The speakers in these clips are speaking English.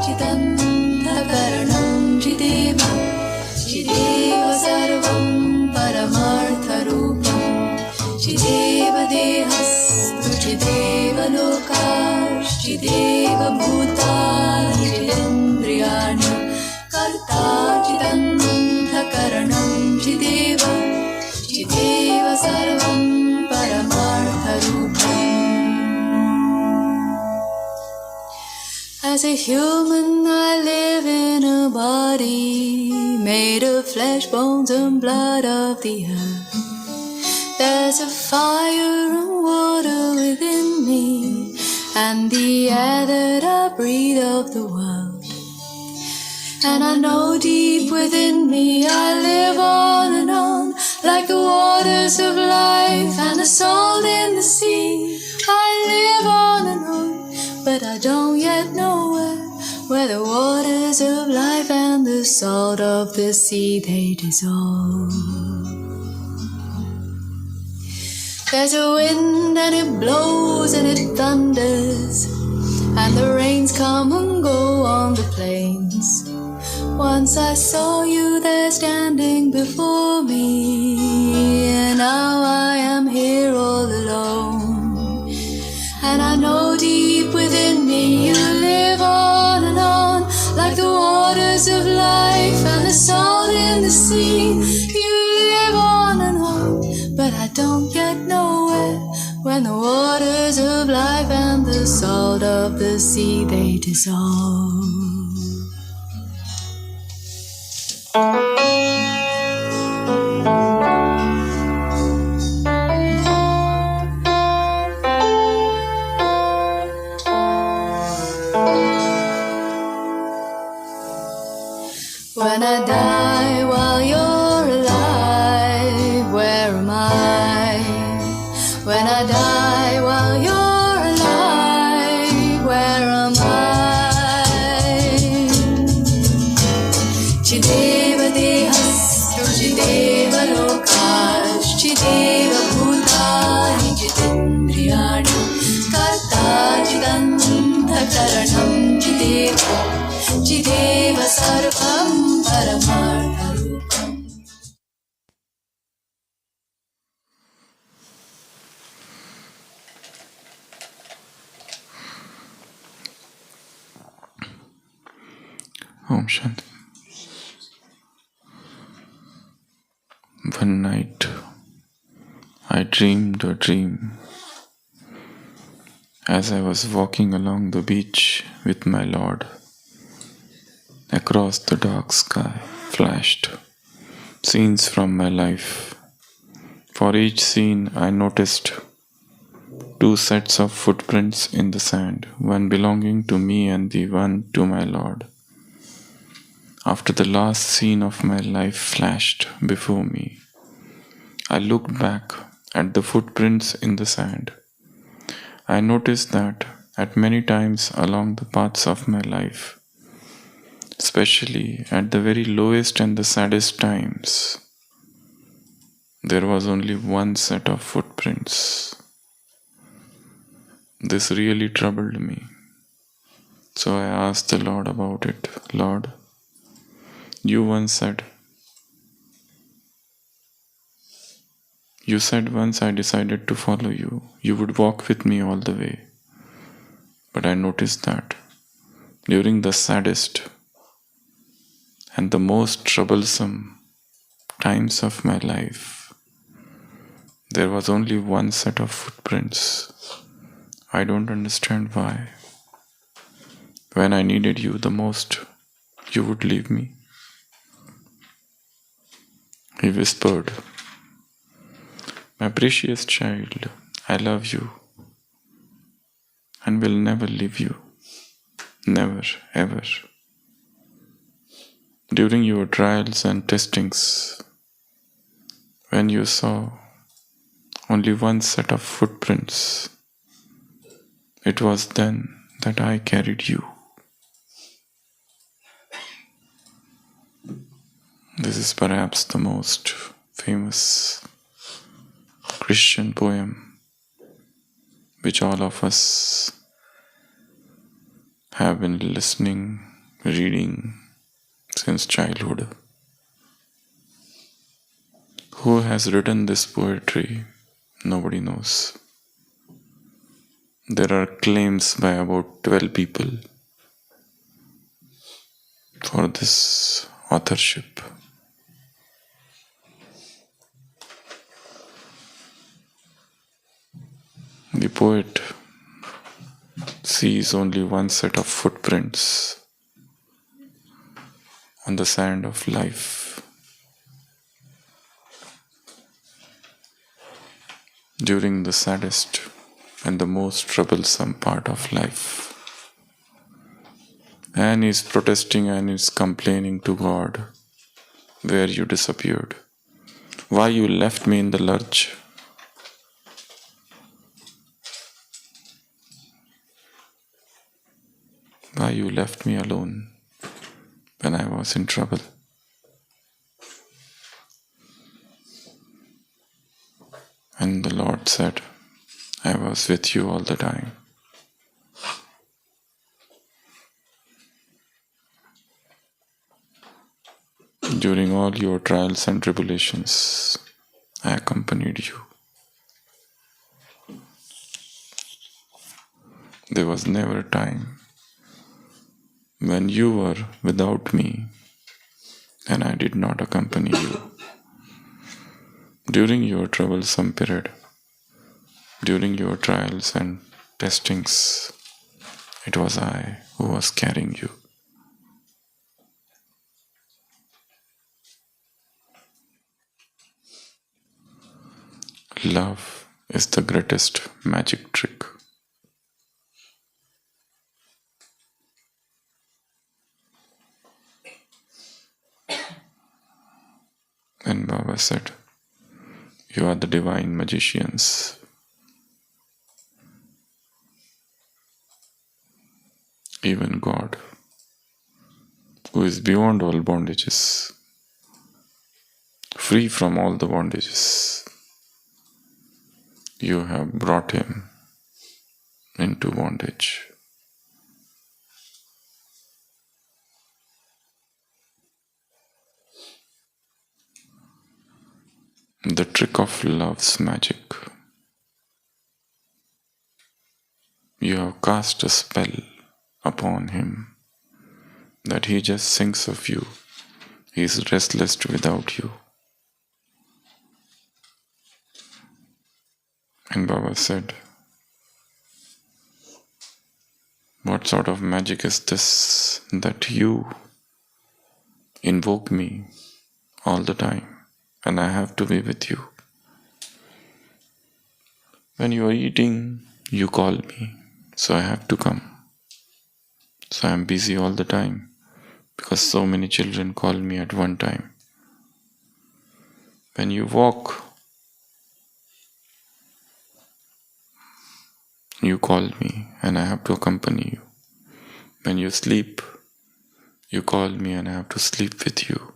चिदन्तःकरणं चिदेव चिदेव सर्वं परमार्थरूपं चिदेव देहस्तु चिदेव लोकाश्चिदेव भूतानि चिदेन्द्रियाणि कर्ता चिदन्तःकरणं चिदेव चिदेव सर्वं परमार्थरूपम्. As a human, I live in a body made of flesh, bones, and blood of the earth. There's a fire and water within me, and the air that I breathe of the world. And I know deep within me I live on and on, like the waters of life and the salt in the sea. I live on and on, but I don't yet know where the waters of life and the salt of the sea they dissolve. There's a wind and it blows and it thunders, and the rains come and go on the plains. Once I saw you there standing before me, and now I am here all alone. And I know deep within me you live on and on, like the waters of life and the salt in the sea. You live on and on, but I don't yet know when the waters of life and the salt of the sea they dissolve. When I die while you're alive, where am I? When I die while you're alive, where am I? Chideva dehastu chideva lokash chideva bhutani chidendriyani karta chidantakaranam chideva chideva sarvam paramartharupam. Om Shanti. One night I dreamed a dream as I was walking along the beach with my Lord. Across the dark sky flashed scenes from my life. For each scene I noticed two sets of footprints in the sand, one belonging to me and the one to my Lord. After the last scene of my life flashed before me, I looked back at the footprints in the sand. I noticed that at many times along the paths of my life, especially at the very lowest and the saddest times, there was only one set of footprints. This really troubled me. So I asked the Lord about it. Lord, you said once I decided to follow you, you would walk with me all the way. But I noticed that during the saddest and the most troublesome times of my life, there was only one set of footprints. I don't understand why. When I needed you the most, you would leave me. He whispered, my precious child, I love you and will never leave you. Never, ever. During your trials and testings, when you saw only one set of footprints, it was then that I carried you. This is perhaps the most famous Christian poem which all of us have been listening reading since childhood. Who has written this poetry? Nobody knows. There are claims by about 12 people for this authorship. The poet sees only one set of footprints on the sand of life. During the saddest and the most troublesome part of life. And is protesting and is complaining to God, where you disappeared, why you left me in the lurch. Why you left me alone when I was in trouble. And the Lord said, I was with you all the time. During all your trials and tribulations, I accompanied you. There was never a time when you were without me and I did not accompany you. During your troublesome period, during your trials and testings, it was I who was carrying you. Love is the greatest magic trick. And Baba said, you are the divine magicians. Even God, who is beyond all bondages, free from all the bondages, you have brought him into bondage. The trick of love's magic. You have cast a spell upon him that he just thinks of you. He is restless without you. And Baba said, what sort of magic is this that you invoke me all the time and I have to be with you? When you are eating, you call me, so I have to come. So I am busy all the time because so many children call me at one time. When you walk, you call me and I have to accompany you. When you sleep, you call me and I have to sleep with you.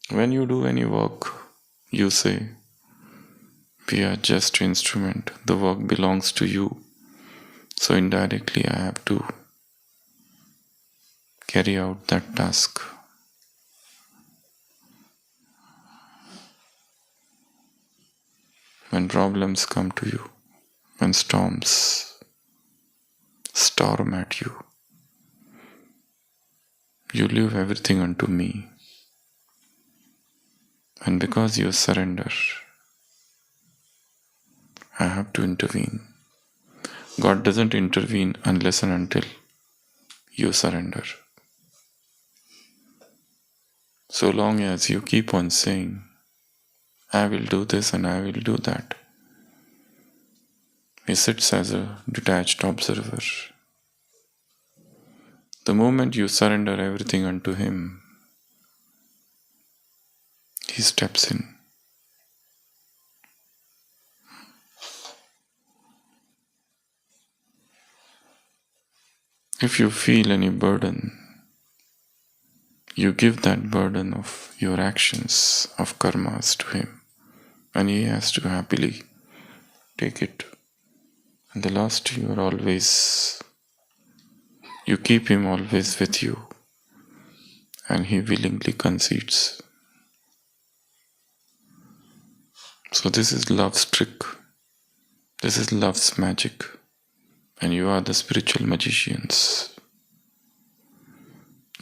When you do any work, you say, we are just an instrument, the work belongs to you. So indirectly I have to carry out that task. When problems come to you, when storms storm at you, you leave everything unto me. And because you surrender, I have to intervene. God doesn't intervene unless and until you surrender. So long as you keep on saying, I will do this and I will do that, he sits as a detached observer. The moment you surrender everything unto him, he steps in. If you feel any burden, you give that burden of your actions, of karmas to him, and he has to happily take it. And the last, you are always You keep him always with you, and he willingly concedes. So this is love's trick. This is love's magic. And you are the spiritual magicians.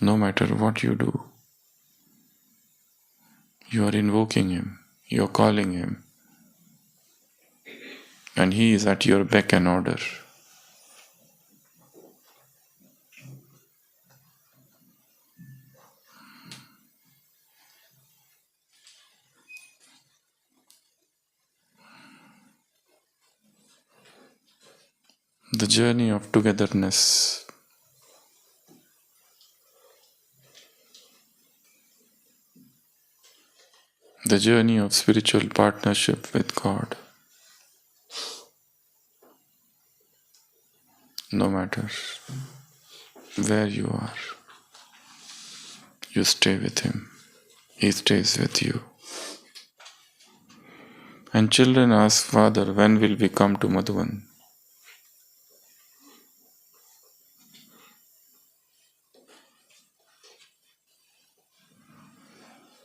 No matter what you do, you are invoking him, you are calling him, and he is at your beck and order. The journey of togetherness. The journey of spiritual partnership with God. No matter where you are, you stay with him. He stays with you. And children ask, Father, when will we come to Madhuban?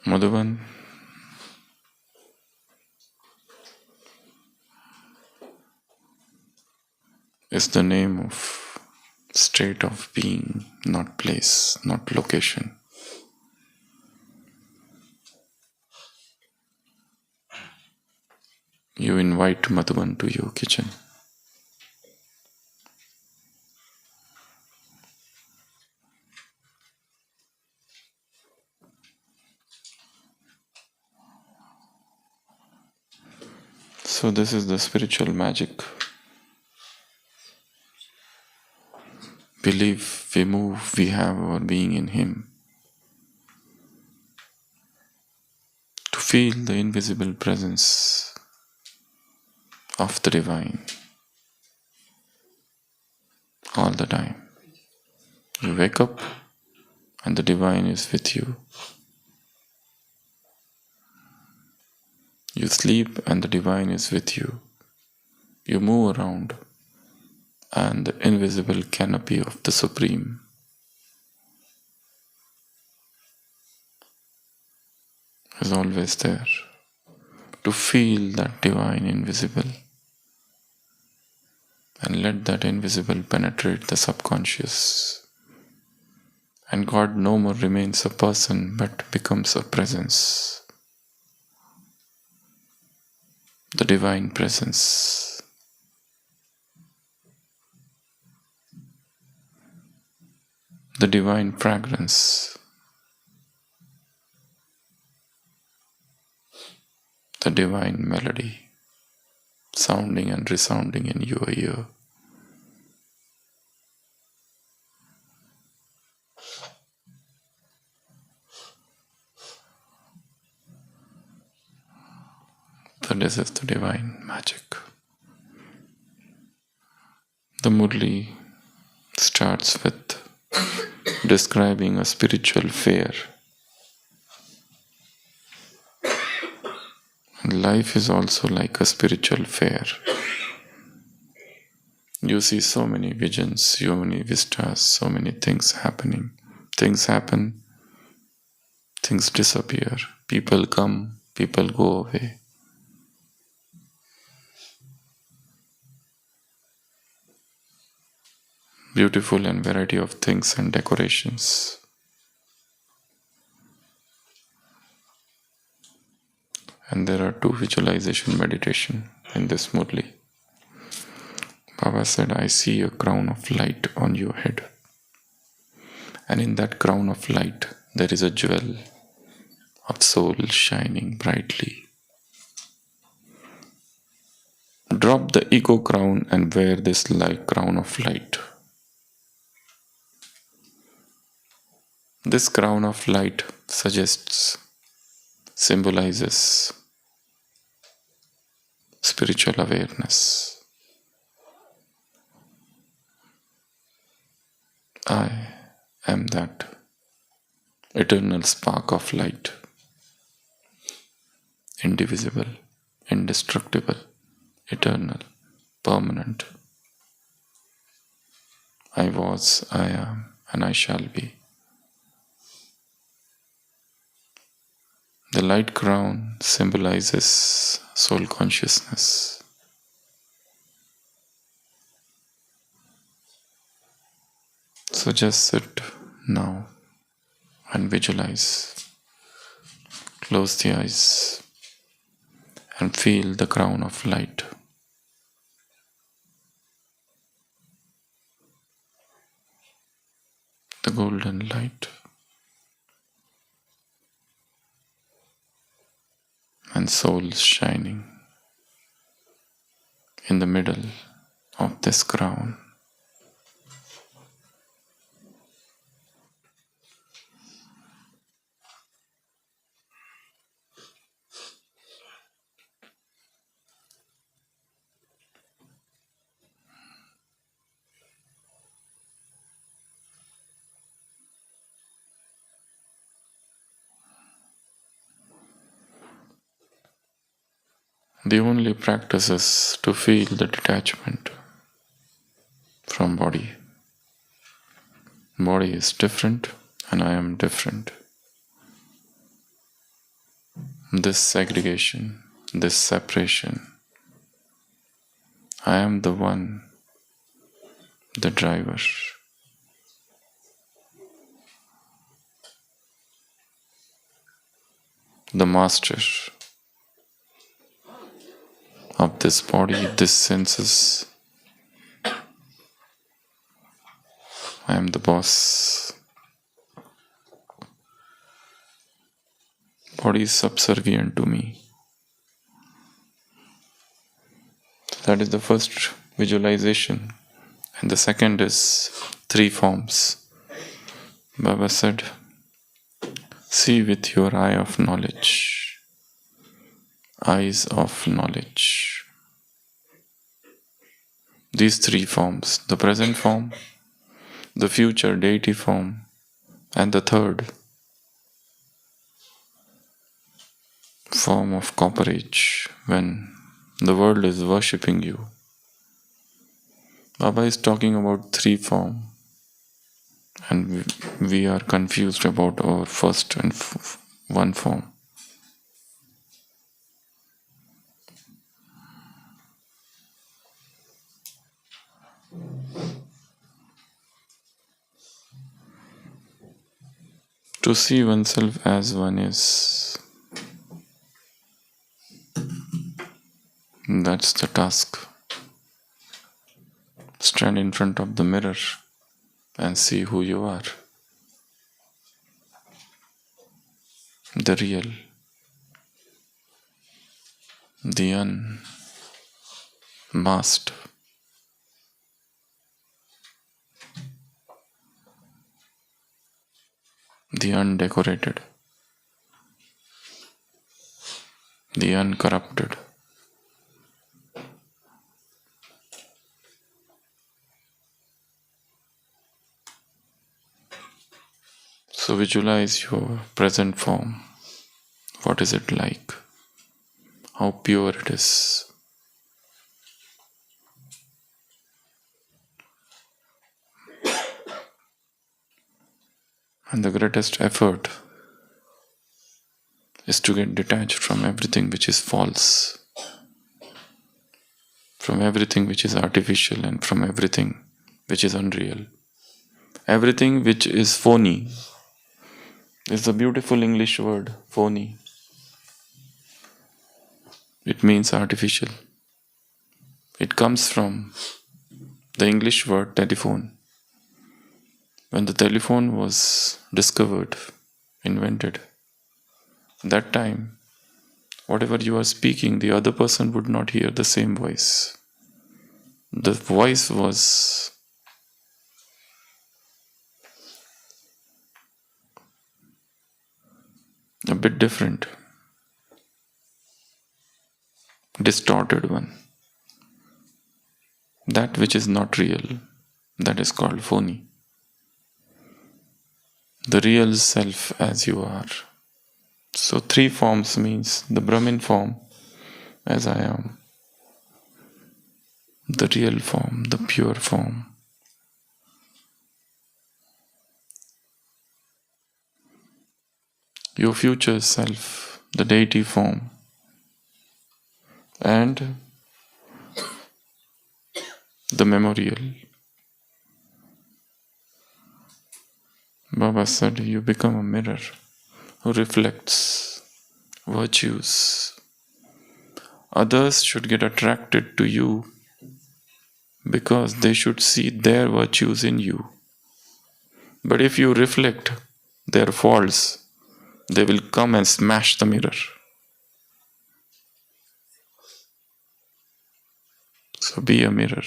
Madhuban is the name of state of being, not place, not location. You invite Madhuban to your kitchen. So this is the spiritual magic. We live, we move, we have our being in him. To feel the invisible presence of the divine all the time. You wake up and the divine is with you. You sleep and the divine is with you. You move around and the invisible canopy of the Supreme is always there. To feel that divine invisible and let that invisible penetrate the subconscious. And God no more remains a person but becomes a presence. The divine presence. The divine fragrance. The divine melody, sounding and resounding in your ear. So this is the divine magic. The Murli starts with describing a spiritual fair. And life is also like a spiritual fair. You see so many visions, so many vistas, so many things happening. Things happen, things disappear. People come, people go away. Beautiful and variety of things and decorations. And there are two visualization meditation in this Murli. Baba said, I see a crown of light on your head. And in that crown of light, there is a jewel of soul shining brightly. Drop the ego crown and wear this light crown of light. This crown of light suggests, symbolizes spiritual awareness. I am that eternal spark of light, indivisible, indestructible, eternal, permanent. I was, I am, and I shall be. The light crown symbolizes soul consciousness. So just sit now and visualize. Close the eyes and feel the crown of light. The golden light. And soul shining in the middle of this crown. The only practice is to feel the detachment from body. Body is different and I am different. This segregation, this separation, I am the one, the driver. The master of this body, this senses. I am the boss. Body is subservient to me. That is the first visualization. And the second is 3 forms. Baba said, see with your eye of knowledge. Eyes of knowledge. These 3 forms, the present form, the future deity form, and the third form of cooperage when the world is worshipping you. Baba is talking about 3 forms, and we are confused about our first and one form. To see oneself as one is, that's the task. Stand in front of the mirror and see who you are. The real, the unmasked. The undecorated, the uncorrupted. So visualize your present form. What is it like? How pure it is. And the greatest effort is to get detached from everything which is false, from everything which is artificial, and from everything which is unreal. Everything which is phony is the beautiful English word, phony. It means artificial. It comes from the English word telephone. When the telephone was discovered, invented, that time, whatever you are speaking, the other person would not hear the same voice. The voice was a bit different, distorted one. That which is not real, that is called phony. The real self as you are. So 3 forms means the Brahmin form as I am, the real form, the pure form, your future self, the deity form, and the memorial. Baba said you become a mirror who reflects virtues. Others should get attracted to you because they should see their virtues in you. But if you reflect their faults, they will come and smash the mirror. So be a mirror.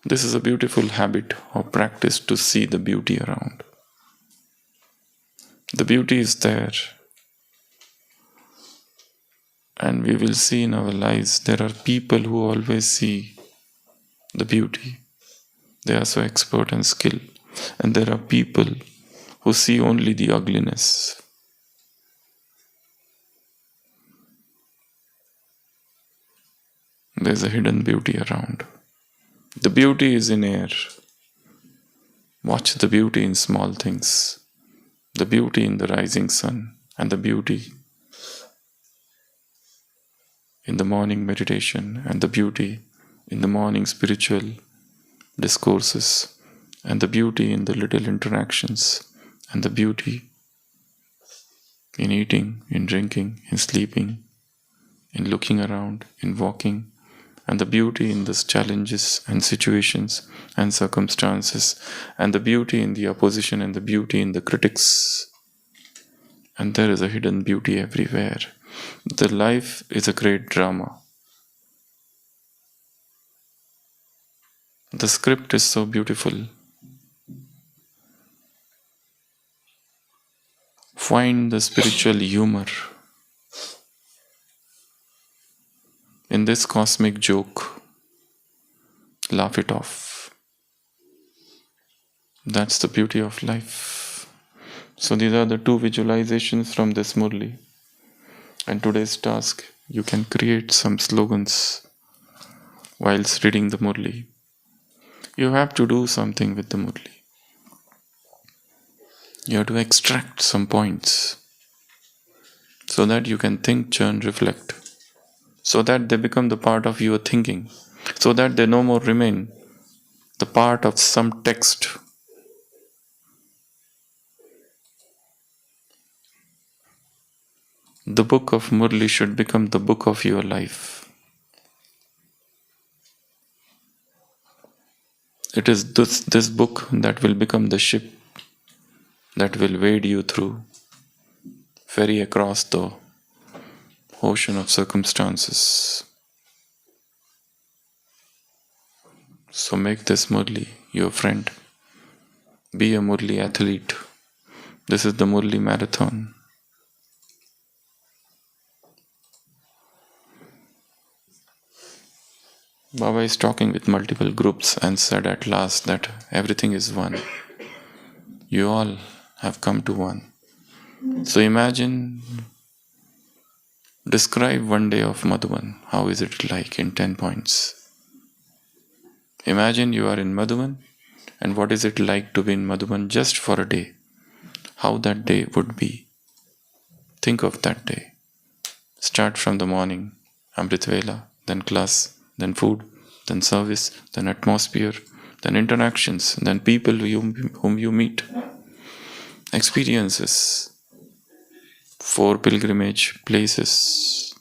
This is a beautiful habit or practice to see the beauty around. The beauty is there, and we will see in our lives there are people who always see the beauty. They are so expert and skilled, and there are people who see only the ugliness. There's a hidden beauty around. The beauty is in air. Watch the beauty in small things, the beauty in the rising sun, and the beauty in the morning meditation, and the beauty in the morning spiritual discourses, and the beauty in the little interactions, and the beauty in eating, in drinking, in sleeping, in looking around, in walking, and the beauty in these challenges and situations and circumstances, and the beauty in the opposition, and the beauty in the critics. And there is a hidden beauty everywhere. The life is a great drama. The script is so beautiful. Find the spiritual humor in this cosmic joke. Laugh it off. That's the beauty of life. So these are the two visualizations from this Murli. And today's task, you can create some slogans whilst reading the Murli. You have to do something with the Murli. You have to extract some points so that you can think, churn, reflect, so that they become the part of your thinking, so that they no more remain the part of some text. The book of Murli should become the book of your life. It is this book that will become the ship that will wade you through, ferry across the ocean of circumstances. So make this Murli your friend. Be a Murli athlete. This is the Murli marathon. Baba is talking with multiple groups and said at last that everything is one. You all have come to one. So imagine, describe one day of Madhuban. How is it like in 10 points? Imagine you are in Madhuban, and what is it like to be in Madhuban just for a day? How that day would be. Think of that day. Start from the morning, Amrit Vela, then class, then food, then service, then atmosphere, then interactions, then people whom you meet. Experiences, 4 pilgrimage places.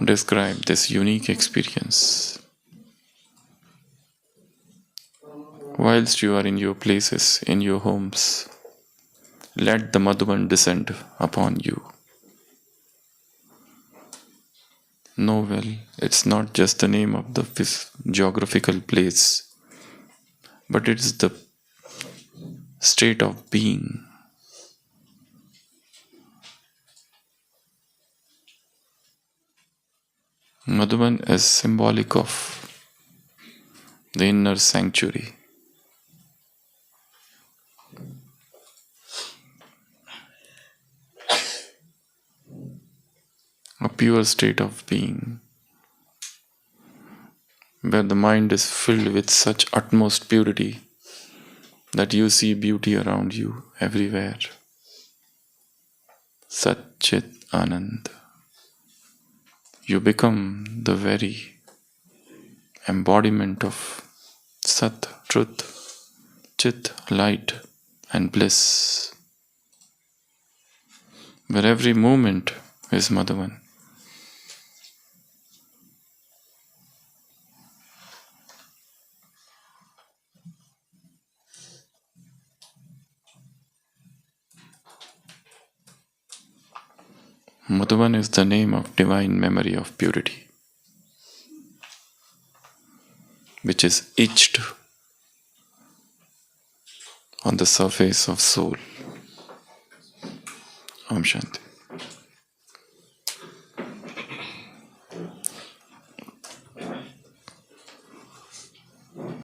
Describe this unique experience. Whilst you are in your places, in your homes, let the Madhuban descend upon you. Know well, it's not just the name of the geographical place, but it's the state of being. Madhuban is symbolic of the inner sanctuary. A pure state of being, where the mind is filled with such utmost purity that you see beauty around you everywhere. Satchit Anand. You become the very embodiment of Sat, truth, Chit, light, and bliss, where every moment is Madhuban. Madhuban is the name of divine memory of purity, which is etched on the surface of soul. Om Shanti.